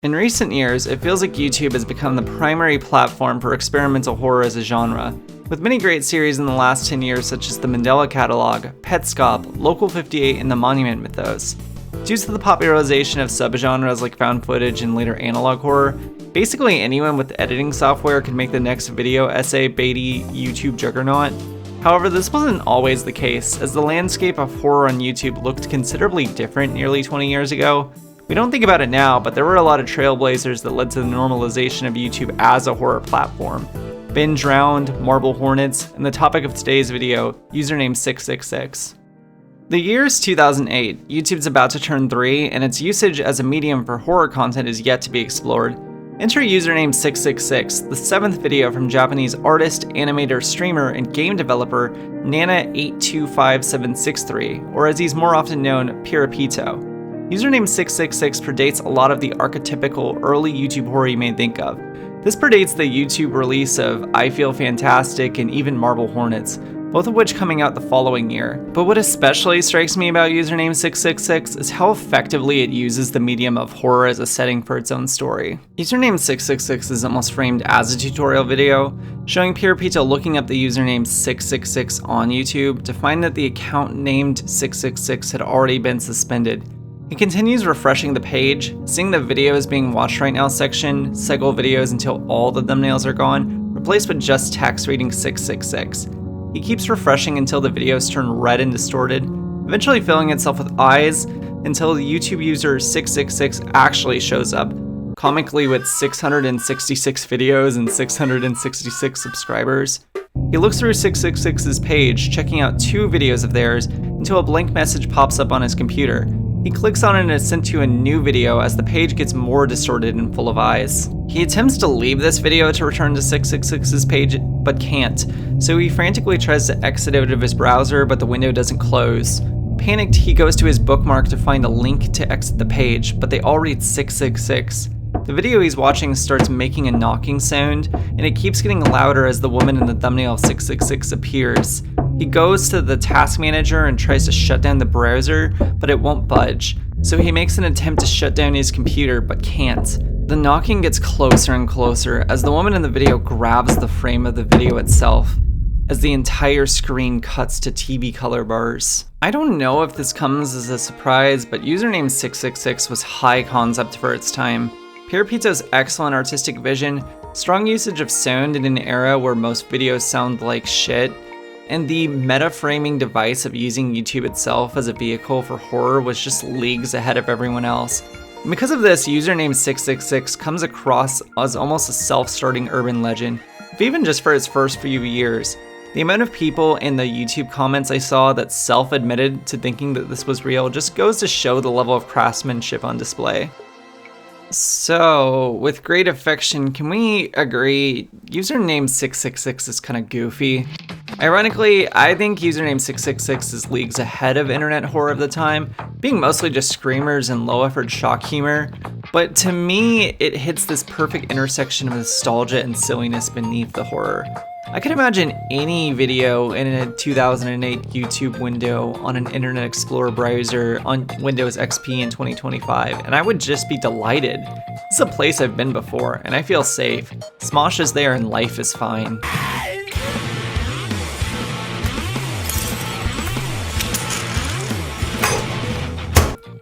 In recent years, it feels like YouTube has become the primary platform for experimental horror as a genre, with many great series in the last 10 years such as the Mandela Catalog, Petscop, Local 58, and the Monument Mythos. Due to the popularization of subgenres like found footage and later analog horror, basically anyone with editing software could make the next video essay baity YouTube juggernaut. However, this wasn't always the case, as the landscape of horror on YouTube looked considerably different nearly 20 years ago. We don't think about it now, but there were a lot of trailblazers that led to the normalization of YouTube as a horror platform. Binge Round, Marble Hornets, and the topic of today's video, Username666. The year is 2008, YouTube's about to turn 3, and its usage as a medium for horror content is yet to be explored. Enter Username666, the 7th video from Japanese artist, animator, streamer, and game developer Nana825763, or as he's more often known, Piropito. Username666 predates a lot of the archetypical early YouTube horror you may think of. This predates the YouTube release of I Feel Fantastic and even Marble Hornets, both of which coming out the following year. But what especially strikes me about Username666 is how effectively it uses the medium of horror as a setting for its own story. Username666 is almost framed as a tutorial video, showing Piropito looking up the username 666 on YouTube to find that the account named 666 had already been suspended. He continues refreshing the page, seeing the video is being watched right now section, cycle videos until all the thumbnails are gone, replaced with just text reading 666. He keeps refreshing until the videos turn red and distorted, eventually filling itself with eyes until the YouTube user 666 actually shows up, comically with 666 videos and 666 subscribers. He looks through 666's page, checking out 2 videos of theirs until a blank message pops up on his computer. He clicks on it and is sent to a new video as the page gets more distorted and full of eyes. He attempts to leave this video to return to 666's page, but can't, so he frantically tries to exit out of his browser, but the window doesn't close. Panicked, he goes to his bookmark to find a link to exit the page, but they all read 666. The video he's watching starts making a knocking sound, and it keeps getting louder as the woman in the thumbnail of 666 appears. He goes to the task manager and tries to shut down the browser, but it won't budge, so he makes an attempt to shut down his computer, but can't. The knocking gets closer and closer as the woman in the video grabs the frame of the video itself, as the entire screen cuts to TV color bars. I don't know if this comes as a surprise, but Username666 was high concept for its time. Piropito's excellent artistic vision, strong usage of sound in an era where most videos sound like shit, and the meta-framing device of using YouTube itself as a vehicle for horror was just leagues ahead of everyone else. And because of this, Username666 comes across as almost a self-starting urban legend, if even just for its first few years. The amount of people in the YouTube comments I saw that self-admitted to thinking that this was real just goes to show the level of craftsmanship on display. So, with great affection, can we agree Username666 is kind of goofy? Ironically, I think Username666 is leagues ahead of internet horror of the time, being mostly just screamers and low-effort shock humor, but to me, it hits this perfect intersection of nostalgia and silliness beneath the horror. I can imagine any video in a 2008 YouTube window on an Internet Explorer browser on Windows XP in 2025, and I would just be delighted. This is a place I've been before, and I feel safe. Smosh is there and life is fine.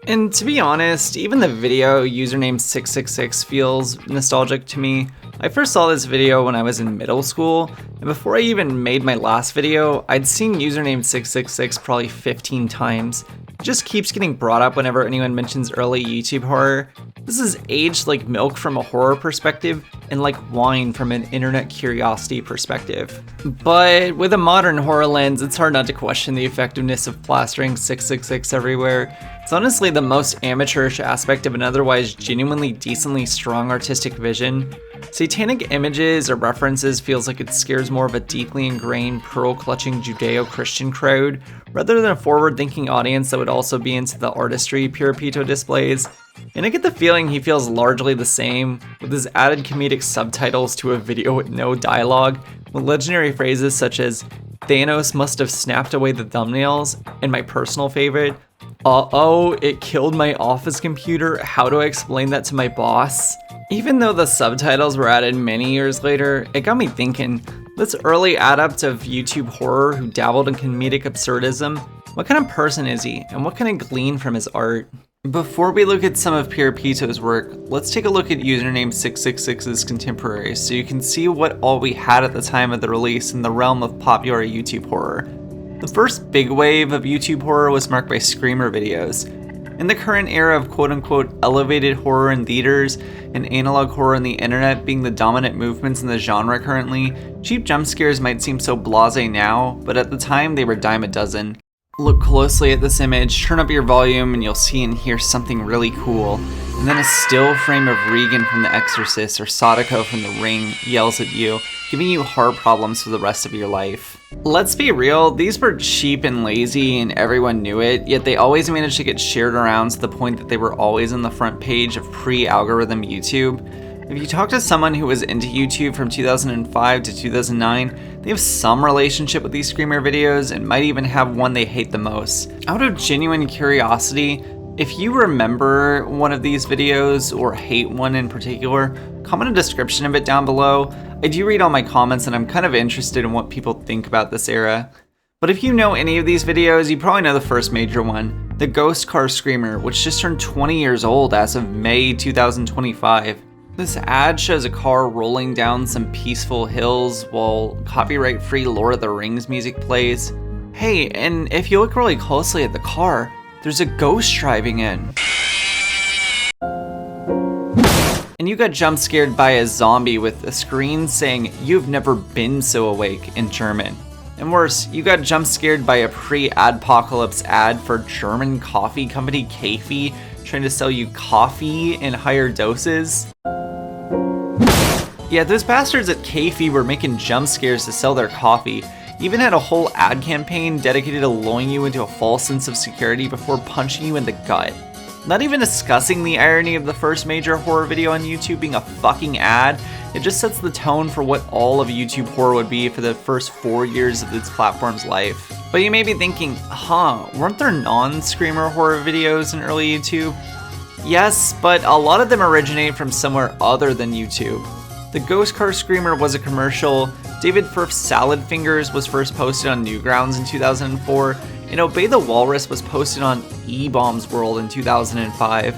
And to be honest, even the video Username666 feels nostalgic to me. I first saw this video when I was in middle school, and before I even made my last video, I'd seen Username666 probably 15 times. It just keeps getting brought up whenever anyone mentions early YouTube horror. This is aged like milk from a horror perspective, and like wine from an internet curiosity perspective. But with a modern horror lens, it's hard not to question the effectiveness of plastering 666 everywhere. It's honestly the most amateurish aspect of an otherwise genuinely decently strong artistic vision. Satanic images or references feels like it scares more of a deeply ingrained, pearl-clutching Judeo-Christian crowd, rather than a forward-thinking audience that would also be into the artistry Piropito displays. And I get the feeling he feels largely the same, with his added comedic subtitles to a video with no dialogue, with legendary phrases such as, "Thanos must have snapped away the thumbnails," and my personal favorite, Uh-oh, it killed my office computer. How do I explain that to my boss? Even though the subtitles were added many years later, it got me thinking, this early adept of YouTube horror who dabbled in comedic absurdism, what kind of person is he, and what can I glean from his art? Before we look at some of Piropito's work, let's take a look at Username666's contemporaries so you can see what all we had at the time of the release in the realm of popular YouTube horror. The first big wave of YouTube horror was marked by screamer videos. In the current era of quote-unquote elevated horror in theaters and analog horror on the internet being the dominant movements in the genre currently, cheap jump scares might seem so blasé now, but at the time they were dime a dozen. Look closely at this image, turn up your volume, and you'll see and hear something really cool. And then a still frame of Regan from The Exorcist or Sadako from The Ring yells at you, giving you heart problems for the rest of your life. Let's be real, these were cheap and lazy and everyone knew it, yet they always managed to get shared around to the point that they were always on the front page of pre-algorithm YouTube. If you talk to someone who was into YouTube from 2005 to 2009, they have some relationship with these screamer videos and might even have one they hate the most. Out of genuine curiosity, if you remember one of these videos or hate one in particular, comment a description of it down below. I do read all my comments and I'm kind of interested in what people think about this era. But if you know any of these videos, you probably know the first major one, the Ghost Car Screamer, which just turned 20 years old as of May 2025. This ad shows a car rolling down some peaceful hills while copyright-free Lord of the Rings music plays. Hey, and if you look really closely at the car, there's a ghost driving in. And you got jump scared by a zombie with a screen saying, "You've never been so awake" in German. And worse, you got jump scared by a pre-adpocalypse ad for German coffee company Kaffee trying to sell you coffee in higher doses. Yeah, those bastards at Kaffee were making jump scares to sell their coffee. Even had a whole ad campaign dedicated to lulling you into a false sense of security before punching you in the gut. Not even discussing the irony of the first major horror video on YouTube being a fucking ad, it just sets the tone for what all of YouTube horror would be for the first 4 years of its platform's life. But you may be thinking, weren't there non-screamer horror videos in early YouTube? Yes, but a lot of them originate from somewhere other than YouTube. The Ghost Car Screamer was a commercial, David Firth's Salad Fingers was first posted on Newgrounds in 2004, and Obey the Walrus was posted on E-Bombs World in 2005.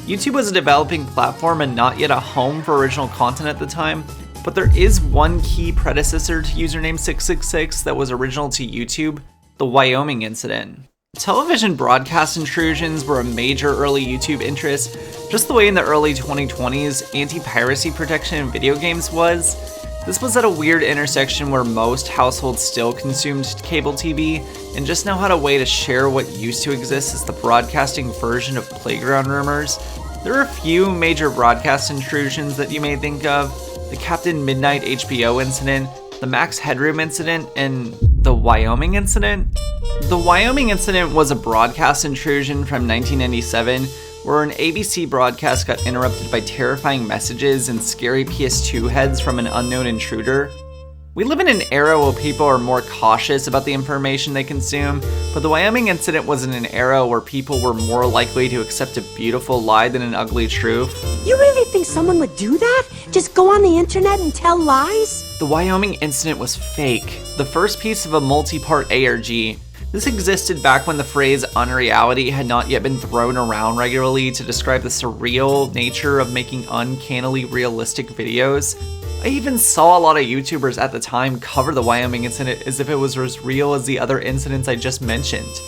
YouTube was a developing platform and not yet a home for original content at the time, but there is one key predecessor to Username666 that was original to YouTube, the Wyoming Incident. Television broadcast intrusions were a major early YouTube interest, just the way in the early 2020s anti-piracy protection in video games was. This was at a weird intersection where most households still consumed cable TV and just now had a way to share what used to exist as the broadcasting version of playground rumors. There are a few major broadcast intrusions that you may think of: the Captain Midnight HBO incident, the Max Headroom incident, and the Wyoming Incident. The Wyoming Incident was a broadcast intrusion from 1997 where an ABC broadcast got interrupted by terrifying messages and scary PS2 heads from an unknown intruder. We live in an era where people are more cautious about the information they consume, but the Wyoming Incident was in an era where people were more likely to accept a beautiful lie than an ugly truth. You really think someone would do that? Just go on the internet and tell lies? The Wyoming Incident was fake, the first piece of a multi-part ARG. This existed back when the phrase unreality had not yet been thrown around regularly to describe the surreal nature of making uncannily realistic videos. I even saw a lot of YouTubers at the time cover the Wyoming Incident as if it was as real as the other incidents I just mentioned.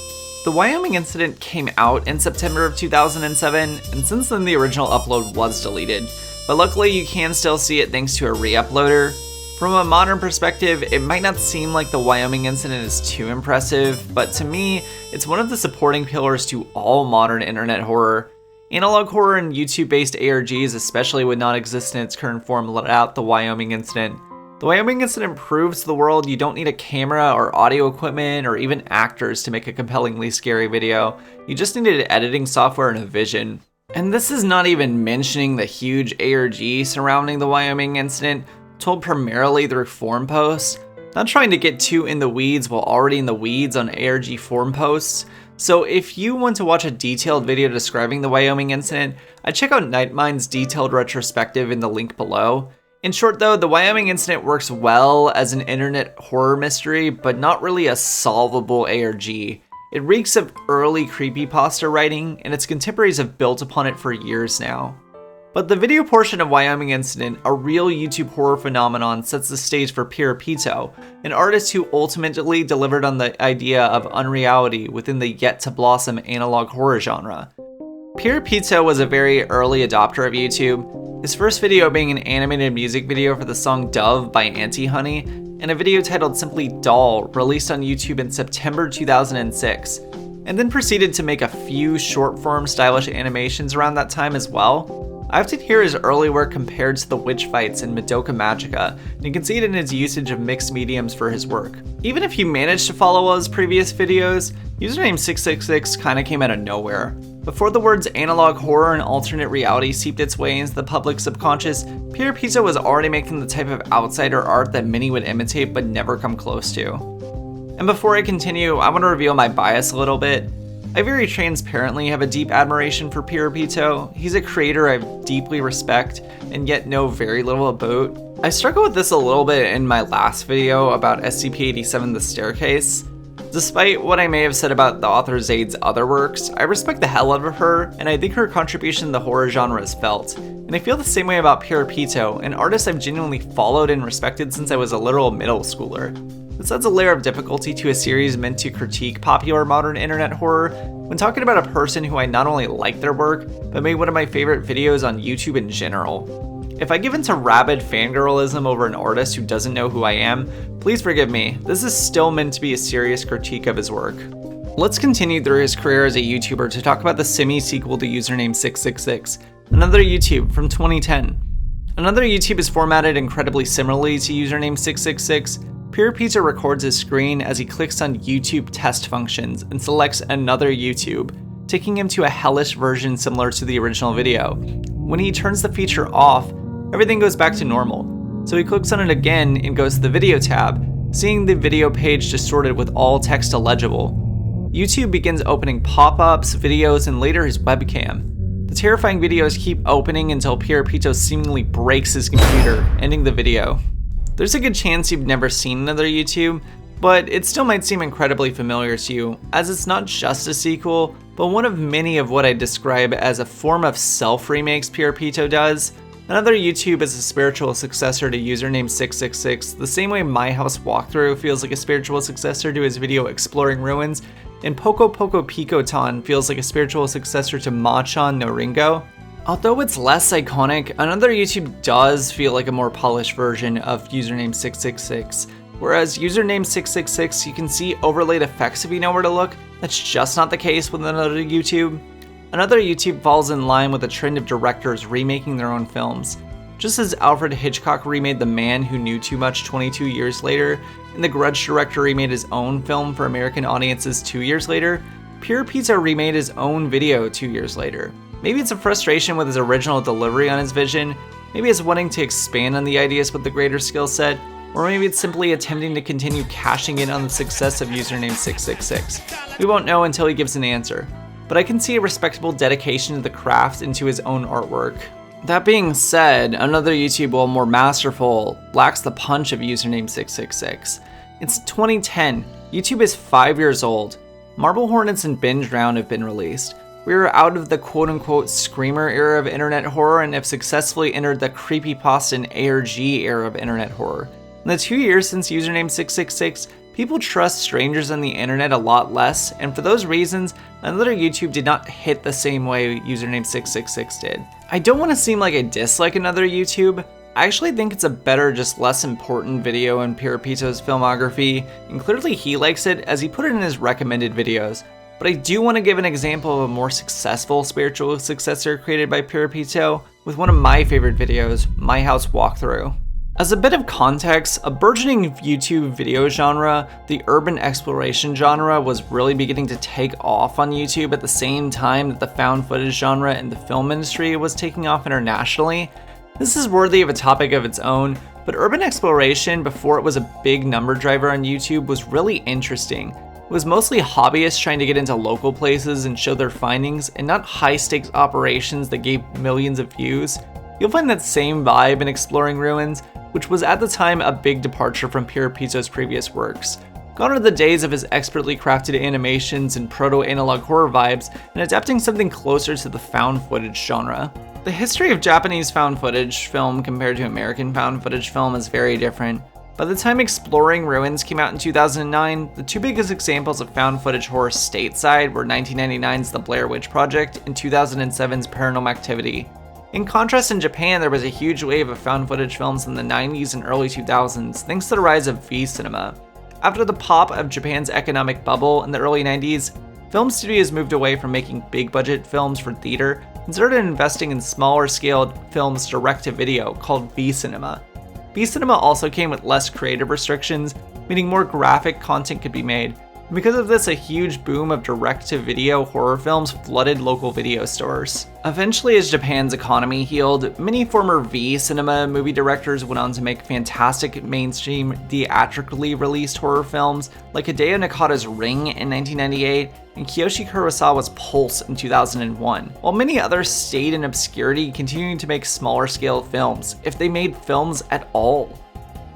The Wyoming Incident came out in September of 2007, and since then the original upload was deleted, but luckily you can still see it thanks to a re-uploader. From a modern perspective, it might not seem like the Wyoming Incident is too impressive, but to me, it's one of the supporting pillars to all modern internet horror. Analog horror and YouTube-based ARGs especially would not exist in its current form without the Wyoming Incident. The Wyoming Incident proves to the world you don't need a camera or audio equipment or even actors to make a compellingly scary video. You just needed editing software and a vision. And this is not even mentioning the huge ARG surrounding the Wyoming Incident, told primarily through forum posts. Not trying to get too in the weeds while already in the weeds on ARG forum posts, So if you want to watch a detailed video describing the Wyoming incident, I'd check out Nightmind's detailed retrospective in the link below. In short though, the Wyoming incident works well as an internet horror mystery, but not really a solvable ARG. It reeks of early creepypasta writing, and its contemporaries have built upon it for years now. But the video portion of Wyoming Incident, a real YouTube horror phenomenon, sets the stage for Piropito, an artist who ultimately delivered on the idea of unreality within the yet-to-blossom analog horror genre. Piropito was a very early adopter of YouTube, his first video being an animated music video for the song Dove by Anti-Honey, and a video titled simply Doll, released on YouTube in September 2006, and then proceeded to make a few short-form stylish animations around that time as well. I often hear his early work compared to the witch fights in Madoka Magica, and you can see it in his usage of mixed mediums for his work. Even if you managed to follow his previous videos, Username666 kinda came out of nowhere. Before the words analog horror and alternate reality seeped its way into the public subconscious, Piropito was already making the type of outsider art that many would imitate but never come close to. And before I continue, I want to reveal my bias a little bit. I very transparently have a deep admiration for Piropito. He's a creator I deeply respect and yet know very little about. I struggled with this a little bit in my last video about SCP-87 The Staircase. Despite what I may have said about the author Zaid's other works, I respect the hell out of her, and I think her contribution to the horror genre is felt. And I feel the same way about Piropito, an artist I've genuinely followed and respected since I was a literal middle schooler. This adds a layer of difficulty to a series meant to critique popular modern internet horror when talking about a person who I not only like their work, but made one of my favorite videos on YouTube in general. If I give into rabid fangirlism over an artist who doesn't know who I am, please forgive me. This is still meant to be a serious critique of his work. Let's continue through his career as a YouTuber to talk about the semi-sequel to Username666, another YouTube from 2010. Another YouTube is formatted incredibly similarly to Username666. Piropito records his screen as he clicks on YouTube test functions and selects another YouTube, taking him to a hellish version similar to the original video. When he turns the feature off, everything goes back to normal. So he clicks on it again and goes to the video tab, seeing the video page distorted with all text illegible. YouTube begins opening pop-ups, videos, and later his webcam. The terrifying videos keep opening until Piropito seemingly breaks his computer, ending the video. There's a good chance you've never seen another YouTube, but it still might seem incredibly familiar to you, as it's not just a sequel, but one of many of what I describe as a form of self-remakes Piropito does. Another YouTube is a spiritual successor to Username666, the same way My House Walkthrough feels like a spiritual successor to his video Exploring Ruins, and Poco Poco Picoton feels like a spiritual successor to Machan no Ringo. Although it's less iconic, another YouTube does feel like a more polished version of Username666. Whereas Username666, you can see overlaid effects if you know where to look. That's just not the case with another YouTube. Another YouTube falls in line with a trend of directors remaking their own films. Just as Alfred Hitchcock remade The Man Who Knew Too Much 22 years later, and The Grudge director remade his own film for American audiences 2 years later, Piropito remade his own video 2 years later. Maybe it's a frustration with his original delivery on his vision, maybe it's wanting to expand on the ideas with the greater skill set, or maybe it's simply attempting to continue cashing in on the success of Username666. We won't know until he gives an answer, but I can see a respectable dedication to the craft and to his own artwork. That being said, another YouTube, while more masterful, lacks the punch of Username666. It's 2010, YouTube is 5 years old. Marble Hornets and Binge Round have been released. We are out of the quote-unquote screamer era of internet horror and have successfully entered the creepypasta and ARG era of internet horror. In the 2 years since Username666, people trust strangers on the internet a lot less, and for those reasons, another YouTube did not hit the same way Username666 did. I don't want to seem like I dislike another YouTube. I actually think it's a better, just less important video in Piropito's filmography, and clearly he likes it as he put it in his recommended videos. But I do want to give an example of a more successful spiritual successor created by Piropito with one of my favorite videos, My House Walkthrough. As a bit of context, a burgeoning YouTube video genre, the urban exploration genre, was really beginning to take off on YouTube at the same time that the found footage genre and the film industry was taking off internationally. This is worthy of a topic of its own, but urban exploration before it was a big number driver on YouTube was really interesting. It was mostly hobbyists trying to get into local places and show their findings, and not high-stakes operations that gave millions of views. You'll find that same vibe in Exploring Ruins, which was at the time a big departure from Piropito's previous works. Gone are the days of his expertly crafted animations and proto-analog horror vibes, and adapting something closer to the found footage genre. The history of Japanese found footage film compared to American found footage film is very different. By the time Exploring Ruins came out in 2009, the two biggest examples of found footage horror stateside were 1999's The Blair Witch Project and 2007's Paranormal Activity. In contrast, in Japan, there was a huge wave of found footage films in the 90s and early 2000s, thanks to the rise of V cinema. After the pop of Japan's economic bubble in the early 90s, film studios moved away from making big-budget films for theater and started investing in smaller-scaled films direct-to-video called V cinema. V cinema also came with less creative restrictions, meaning more graphic content could be made. And because of this, a huge boom of direct-to-video horror films flooded local video stores. Eventually, as Japan's economy healed, many former V cinema movie directors went on to make fantastic mainstream, theatrically released horror films like Hideo Nakata's Ring in 1998 and Kiyoshi Kurosawa's Pulse in 2001, while many others stayed in obscurity, continuing to make smaller-scale films, if they made films at all.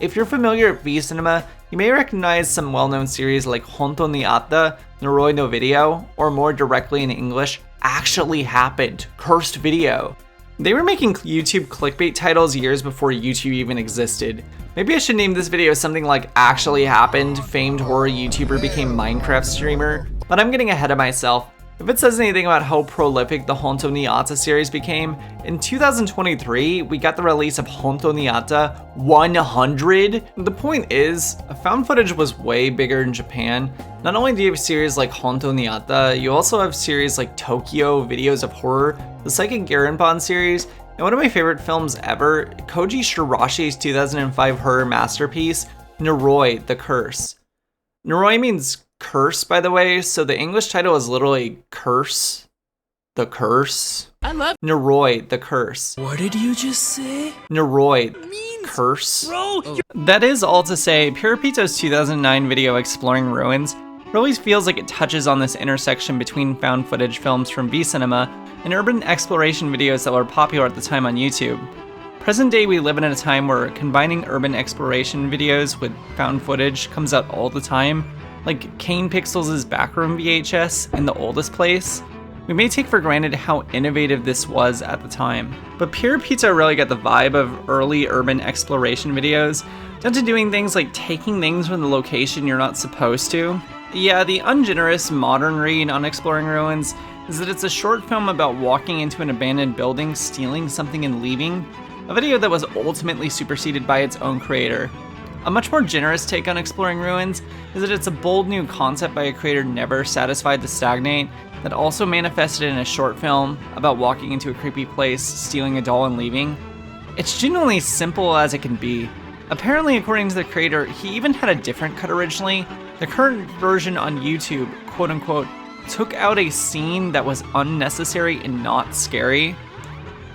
If you're familiar with V cinema, you may recognize some well-known series like Honto ni Atta, Noroi no Video, or more directly in English, Actually Happened, Cursed Video. They were making YouTube clickbait titles years before YouTube even existed. Maybe I should name this video something like Actually Happened, Famed Horror YouTuber Became Minecraft Streamer, but I'm getting ahead of myself. If it says anything about how prolific the Honto ni Atta series became, in 2023, we got the release of Honto ni Atta 100. The point is, found footage was way bigger in Japan. Not only do you have series like Honto ni Atta, you also have series like Tokyo Videos of Horror, the Psychic Garenban series, and one of my favorite films ever, Koji Shirashi's 2005 horror masterpiece, Noroi, The Curse. Noroi means curse, by the way, so the English title is literally Curse. The Curse. I love Noroi, The Curse. What did you just say? Noroi, Curse. Bro, That is all to say, Piropito's 2009 video Exploring Ruins really feels like it touches on this intersection between found footage films from V cinema and urban exploration videos that were popular at the time on YouTube. Present day, we live in a time where combining urban exploration videos with found footage comes out all the time, like Kane Pixels' Backroom VHS in The Oldest Place. We may take for granted how innovative this was at the time, but Piropito really got the vibe of early urban exploration videos, down to doing things like taking things from the location you're not supposed to. Yeah, the ungenerous modern read on Exploring Ruins is that it's a short film about walking into an abandoned building, stealing something and leaving, a video that was ultimately superseded by its own creator. A much more generous take on Exploring Ruins is that it's a bold new concept by a creator never satisfied to stagnate, that also manifested in a short film about walking into a creepy place, stealing a doll and leaving. It's genuinely simple as it can be. Apparently, according to the creator, he even had a different cut originally. The current version on YouTube, quote unquote, took out a scene that was unnecessary and not scary.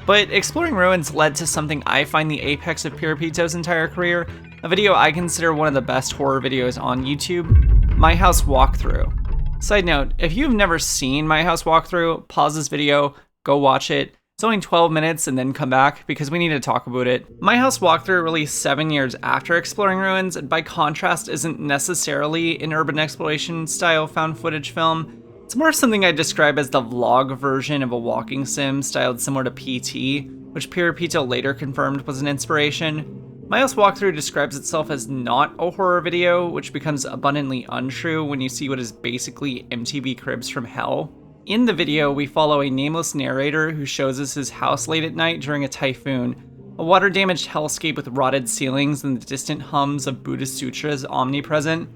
But Exploring Ruins led to something I find the apex of Piropito's entire career, a video I consider one of the best horror videos on YouTube, My House Walkthrough. Side note, if you've never seen My House Walkthrough, pause this video, go watch it. It's only 12 minutes and then come back because we need to talk about it. My House Walkthrough released 7 years after Exploring Ruins, and by contrast isn't necessarily an urban exploration style found footage film. It's more something I describe as the vlog version of a walking sim styled similar to PT, which Piropito later confirmed was an inspiration. My House Walkthrough describes itself as not a horror video, which becomes abundantly untrue when you see what is basically MTV Cribs from hell. In the video, we follow a nameless narrator who shows us his house late at night during a typhoon, a water-damaged hellscape with rotted ceilings and the distant hums of Buddhist sutras omnipresent.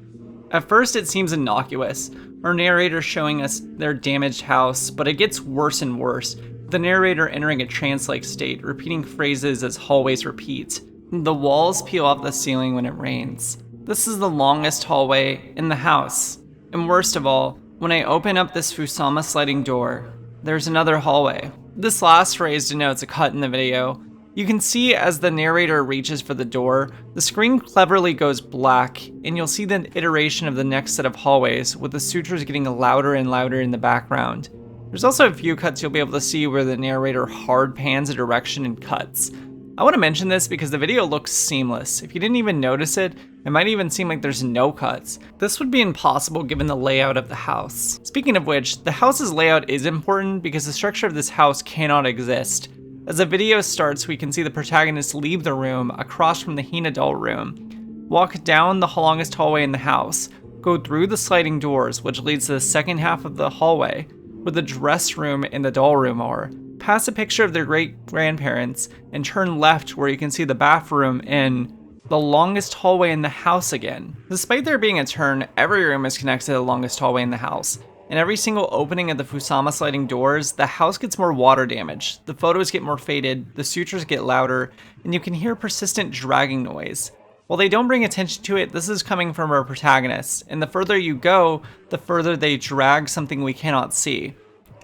At first, it seems innocuous, our narrator showing us their damaged house, but it gets worse and worse, with the narrator entering a trance-like state, repeating phrases as hallways repeat. The walls peel off the ceiling when it rains. This is the longest hallway in the house. And worst of all, when I open up this Fusama sliding door, there's another hallway. This last phrase denotes a cut in the video. You can see as the narrator reaches for the door, the screen cleverly goes black, and you'll see the iteration of the next set of hallways, with the sutures getting louder and louder in the background. There's also a few cuts you'll be able to see where the narrator hard pans a direction and cuts. I want to mention this because the video looks seamless. If you didn't even notice it, it might even seem like there's no cuts. This would be impossible given the layout of the house. Speaking of which, the house's layout is important because the structure of this house cannot exist. As the video starts, we can see the protagonist leave the room across from the Hina doll room, walk down the longest hallway in the house, go through the sliding doors, which leads to the second half of the hallway, where the dress room and the doll room are, pass a picture of their great-grandparents, and turn left where you can see the bathroom in the longest hallway in the house again. Despite there being a turn, every room is connected to the longest hallway in the house. In every single opening of the Fusama sliding doors, the house gets more water damage, the photos get more faded, the sutures get louder, and you can hear persistent dragging noise. While they don't bring attention to it, this is coming from our protagonist, and the further you go, the further they drag something we cannot see.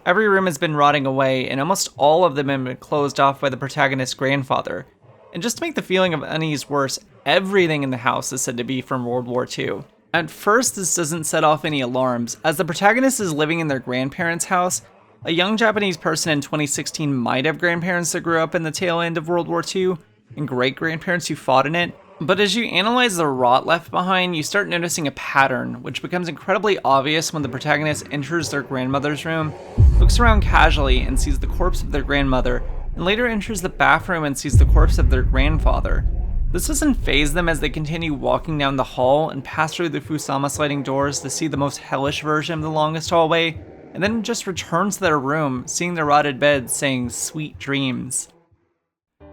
Every room has been rotting away, and almost all of them have been closed off by the protagonist's grandfather. And just to make the feeling of unease worse, everything in the house is said to be from World War II. At first, this doesn't set off any alarms, as the protagonist is living in their grandparents' house. A young Japanese person in 2016 might have grandparents that grew up in the tail end of World War II, and great-grandparents who fought in it. But as you analyze the rot left behind, you start noticing a pattern, which becomes incredibly obvious when the protagonist enters their grandmother's room, looks around casually and sees the corpse of their grandmother, and later enters the bathroom and sees the corpse of their grandfather. This doesn't faze them as they continue walking down the hall and pass through the Fusama sliding doors to see the most hellish version of the longest hallway, and then just return to their room, seeing their rotted bed, saying sweet dreams.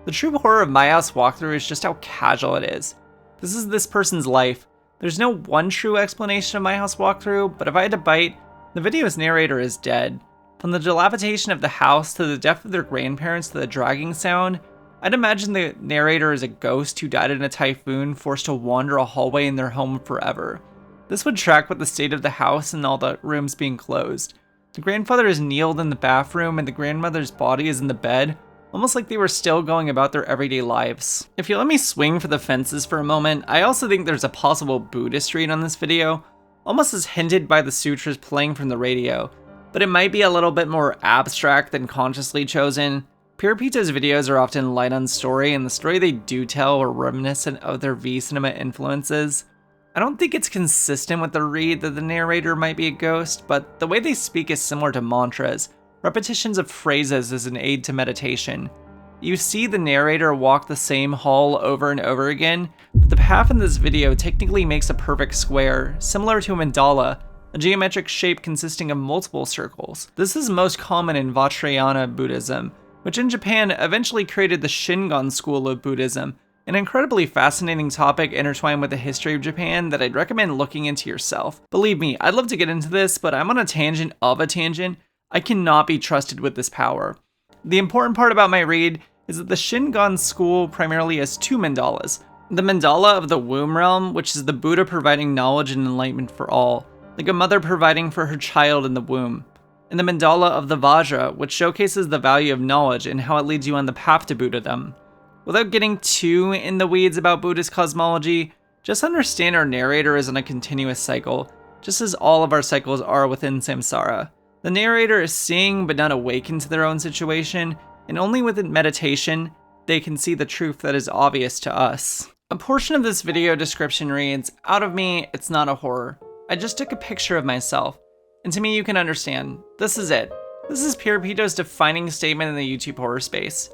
The true horror of My House walkthrough is just how casual it is. This is this person's life. There's no one true explanation of My House walkthrough, but if I had to bite, the video's narrator is dead. From the dilapidation of the house to the death of their grandparents to the dragging sound, I'd imagine the narrator is a ghost who died in a typhoon, forced to wander a hallway in their home forever. This would track with the state of the house and all the rooms being closed. The grandfather is kneeled in the bathroom and the grandmother's body is in the bed, almost like they were still going about their everyday lives. If you let me swing for the fences for a moment, I also think there's a possible Buddhist read on this video, almost as hinted by the sutras playing from the radio, but it might be a little bit more abstract than consciously chosen. Piropito's videos are often light on story, and the story they do tell are reminiscent of their V-cinema influences. I don't think it's consistent with the read that the narrator might be a ghost, but the way they speak is similar to mantras, repetitions of phrases as an aid to meditation. You see the narrator walk the same hall over and over again, but the path in this video technically makes a perfect square, similar to a mandala, a geometric shape consisting of multiple circles. This is most common in Vajrayana Buddhism, which in Japan eventually created the Shingon school of Buddhism, an incredibly fascinating topic intertwined with the history of Japan that I'd recommend looking into yourself. Believe me, I'd love to get into this, but I'm on a tangent of a tangent. I cannot be trusted with this power. The important part about my read is that the Shingon school primarily has two mandalas. The mandala of the womb realm, which is the Buddha providing knowledge and enlightenment for all, like a mother providing for her child in the womb. And the mandala of the Vajra, which showcases the value of knowledge and how it leads you on the path to Buddhism. Without getting too in the weeds about Buddhist cosmology, just understand our narrator is on a continuous cycle, just as all of our cycles are within samsara. The narrator is seeing but not awakened to their own situation, and only with meditation, they can see the truth that is obvious to us. A portion of this video description reads, "Out of me, it's not a horror. I just took a picture of myself. And to me, you can understand. This is it. This is Piropito's defining statement in the YouTube horror space.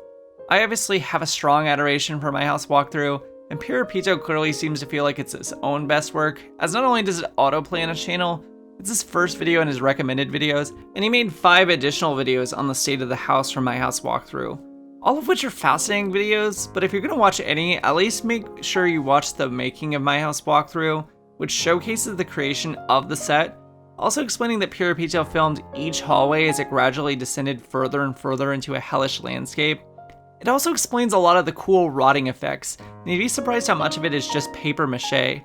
I obviously have a strong adoration for My House walkthrough, and Piropito clearly seems to feel like it's his own best work, as not only does it autoplay on his channel, it's his first video in his recommended videos, and he made 5 additional videos on the state of the house from My House walkthrough. All of which are fascinating videos, but if you're gonna watch any, at least make sure you watch the making of My House walkthrough, which showcases the creation of the set, also explaining that Piropito filmed each hallway as it gradually descended further and further into a hellish landscape. It also explains a lot of the cool rotting effects, and you'd be surprised how much of it is just paper mache.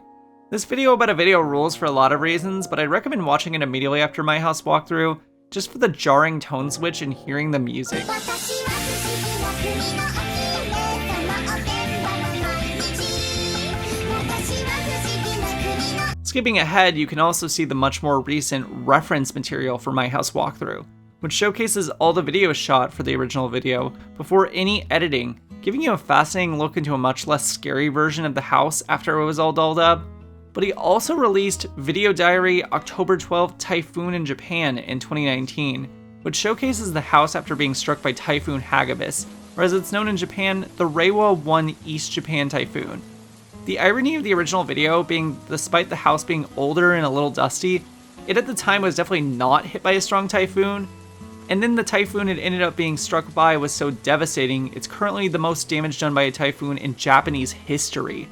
This video about a video rules for a lot of reasons, but I'd recommend watching it immediately after My House walkthrough, just for the jarring tone switch and hearing the music. Skipping ahead, you can also see the much more recent reference material for My House Walkthrough, which showcases all the videos shot for the original video before any editing, giving you a fascinating look into a much less scary version of the house after it was all dolled up. But he also released Video Diary October 12th Typhoon in Japan in 2019, which showcases the house after being struck by Typhoon Hagibis, or as it's known in Japan, the Reiwa 1 East Japan Typhoon. The irony of the original video being, despite the house being older and a little dusty, it at the time was definitely not hit by a strong typhoon, and then the typhoon it ended up being struck by was so devastating, it's currently the most damage done by a typhoon in Japanese history.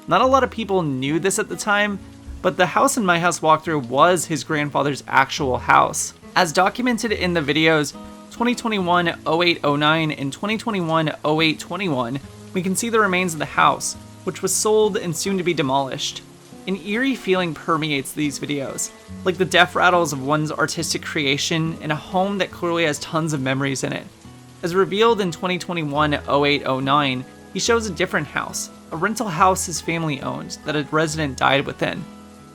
Not a lot of people knew this at the time, but the house in My House Walkthrough was his grandfather's actual house. As documented in the videos 2021-08-09 and 2021-08-21, we can see the remains of the house, which was sold and soon to be demolished. An eerie feeling permeates these videos, like the death rattles of one's artistic creation in a home that clearly has tons of memories in it. As revealed in 2021-08-09, he shows a different house, a rental house his family owned that a resident died within.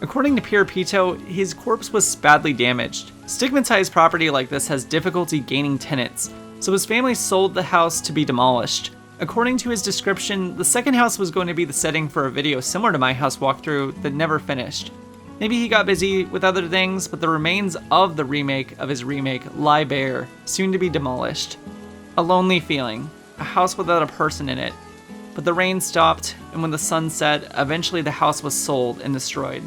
According to Piropito, his corpse was badly damaged. Stigmatized property like this has difficulty gaining tenants, so his family sold the house to be demolished. According to his description, the second house was going to be the setting for a video similar to My House Walkthrough that never finished. Maybe he got busy with other things, but the remains of the remake of his remake lie bare, soon to be demolished. A lonely feeling, a house without a person in it. But the rain stopped, and when the sun set, eventually the house was sold and destroyed.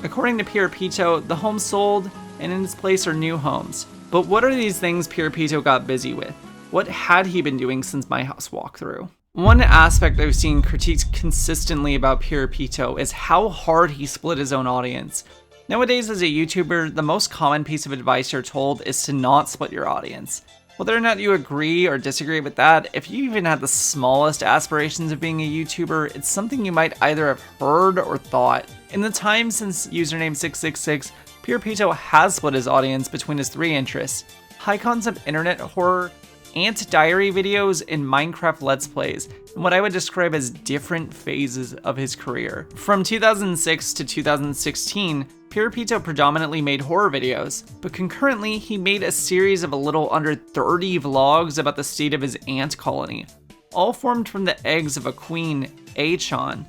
According to Piropito, the home sold, and in its place are new homes. But what are these things Piropito got busy with? What had he been doing since My House Walkthrough? One aspect I've seen critiqued consistently about Piropito is how hard he split his own audience. Nowadays, as a YouTuber, the most common piece of advice you're told is to not split your audience. Whether or not you agree or disagree with that, if you even had the smallest aspirations of being a YouTuber, it's something you might either have heard or thought. In the time since Username666, Piropito has split his audience between his three interests: high-concept internet horror, Ant Diary videos, and Minecraft Let's Plays, in what I would describe as different phases of his career. From 2006 to 2016, Piropito predominantly made horror videos, but concurrently he made a series of a little under 30 vlogs about the state of his ant colony, all formed from the eggs of a queen, A-chan.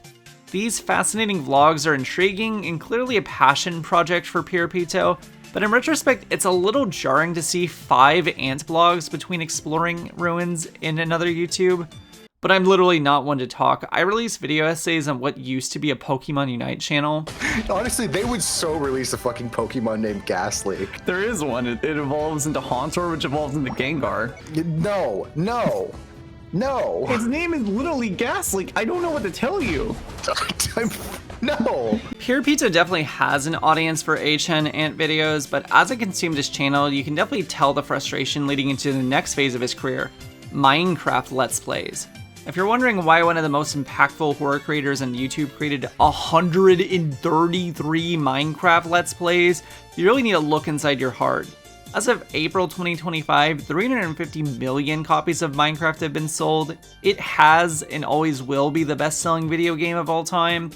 These fascinating vlogs are intriguing and clearly a passion project for Piropito, but in retrospect, it's a little jarring to see 5 ant vlogs between exploring ruins in another YouTube. But I'm literally not one to talk. I release video essays on what used to be a Pokemon Unite channel. Honestly, they would so release a fucking Pokemon named Ghastly. There is one. It evolves into Haunter, which evolves into Gengar. No. His name is literally Ghastly. I don't know what to tell you. No. Piropito definitely has an audience for A-chan ant videos, but as I consumed his channel, you can definitely tell the frustration leading into the next phase of his career, Minecraft Let's Plays. If you're wondering why one of the most impactful horror creators on YouTube created 133 Minecraft Let's Plays, you really need to look inside your heart. As of April 2025, 350 million copies of Minecraft have been sold. It has and always will be the best-selling video game of all time.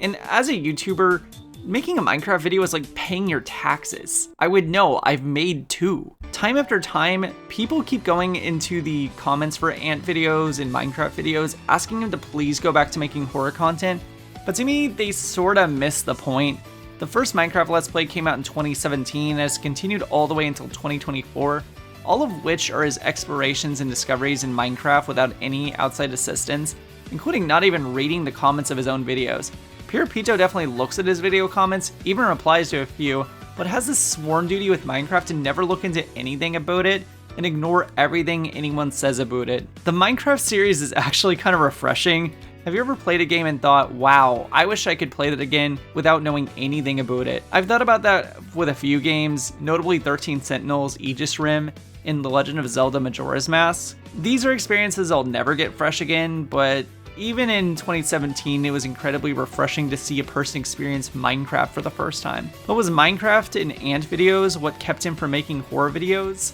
And as a YouTuber, making a Minecraft video is like paying your taxes. I would know, I've made 2. Time after time, people keep going into the comments for ant videos and Minecraft videos, asking them to please go back to making horror content, but to me, they sorta miss the point. The first Minecraft Let's Play came out in 2017 and has continued all the way until 2024, all of which are his explorations and discoveries in Minecraft without any outside assistance, including not even reading the comments of his own videos. Piropito definitely looks at his video comments, even replies to a few, but has this sworn duty with Minecraft to never look into anything about it and ignore everything anyone says about it. The Minecraft series is actually kind of refreshing. Have you ever played a game and thought, wow, I wish I could play that again without knowing anything about it? I've thought about that with a few games, notably 13 Sentinels, Aegis Rim, and The Legend of Zelda Majora's Mask. These are experiences I'll never get fresh again, but even in 2017, it was incredibly refreshing to see a person experience Minecraft for the first time. But was Minecraft and ant videos what kept him from making horror videos?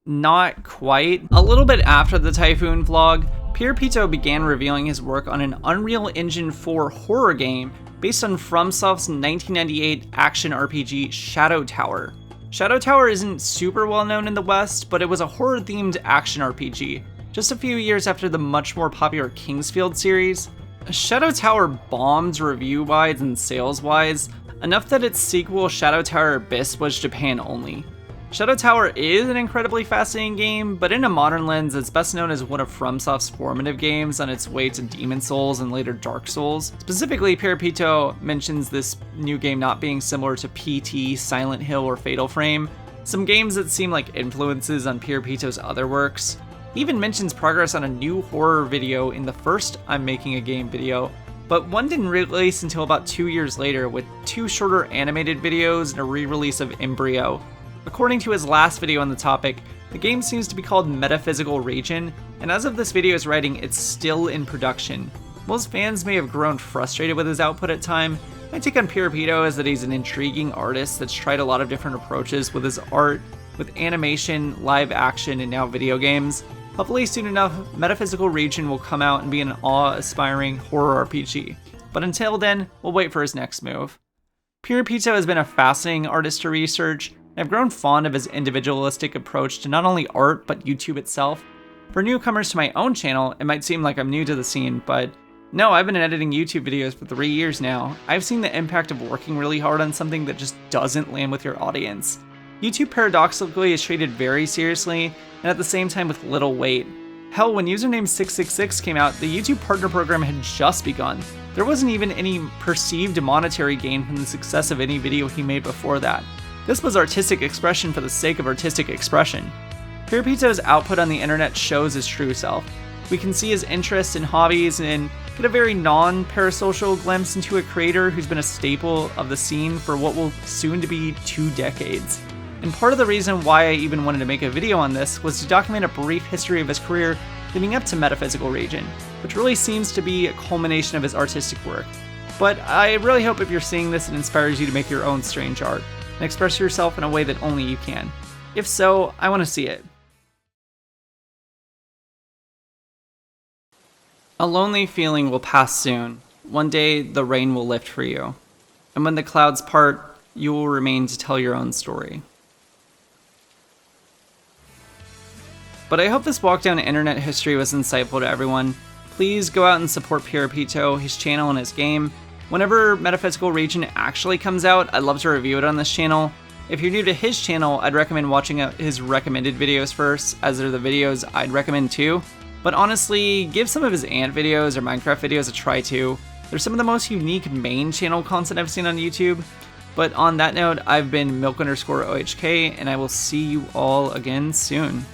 Not quite. A little bit after the Typhoon vlog, Piropito began revealing his work on an Unreal Engine 4 horror game based on FromSoft's 1998 action RPG Shadow Tower. Shadow Tower isn't super well known in the West, but it was a horror-themed action RPG, just a few years after the much more popular Kingsfield series. Shadow Tower bombed review-wise and sales-wise, enough that its sequel Shadow Tower Abyss was Japan only. Shadow Tower is an incredibly fascinating game, but in a modern lens, it's best known as one of FromSoft's formative games on its way to Demon's Souls and later Dark Souls. Specifically, Piropito mentions this new game not being similar to PT, Silent Hill, or Fatal Frame, some games that seem like influences on Piropito's other works. He even mentions progress on a new horror video in the first I'm Making a Game video, but one didn't release until about 2 years later with 2 shorter animated videos and a re-release of Embryo. According to his last video on the topic, the game seems to be called Metaphysical Region, and as of this video's writing, it's still in production. Most fans may have grown frustrated with his output at time. My take on Piropito is that he's an intriguing artist that's tried a lot of different approaches with his art, with animation, live action, and now video games. Hopefully soon enough, Metaphysical Region will come out and be an awe-inspiring horror RPG. But until then, we'll wait for his next move. Piropito has been a fascinating artist to research. I've grown fond of his individualistic approach to not only art, but YouTube itself. For newcomers to my own channel, it might seem like I'm new to the scene, but no, I've been editing YouTube videos for 3 years now. I've seen the impact of working really hard on something that just doesn't land with your audience. YouTube paradoxically is treated very seriously, and at the same time with little weight. Hell, when Username666 came out, the YouTube Partner Program had just begun. There wasn't even any perceived monetary gain from the success of any video he made before that. This was artistic expression for the sake of artistic expression. Piropito's output on the internet shows his true self. We can see his interests and hobbies and get a very non-parasocial glimpse into a creator who's been a staple of the scene for what will soon to be 2 decades. And part of the reason why I even wanted to make a video on this was to document a brief history of his career leading up to Metaphysical Region, which really seems to be a culmination of his artistic work. But I really hope if you're seeing this, it inspires you to make your own strange art and express yourself in a way that only you can. If so, I want to see it. A lonely feeling will pass soon. One day, the rain will lift for you. And when the clouds part, you will remain to tell your own story. But I hope this walk down internet history was insightful to everyone. Please go out and support Piropito, his channel, and his game. Whenever Metaphysical Region actually comes out, I'd love to review it on this channel. If you're new to his channel, I'd recommend watching his recommended videos first, as they're the videos I'd recommend too. But honestly, give some of his Ant videos or Minecraft videos a try too. They're some of the most unique main channel content I've seen on YouTube. But on that note, I've been milk_ohk, and I will see you all again soon.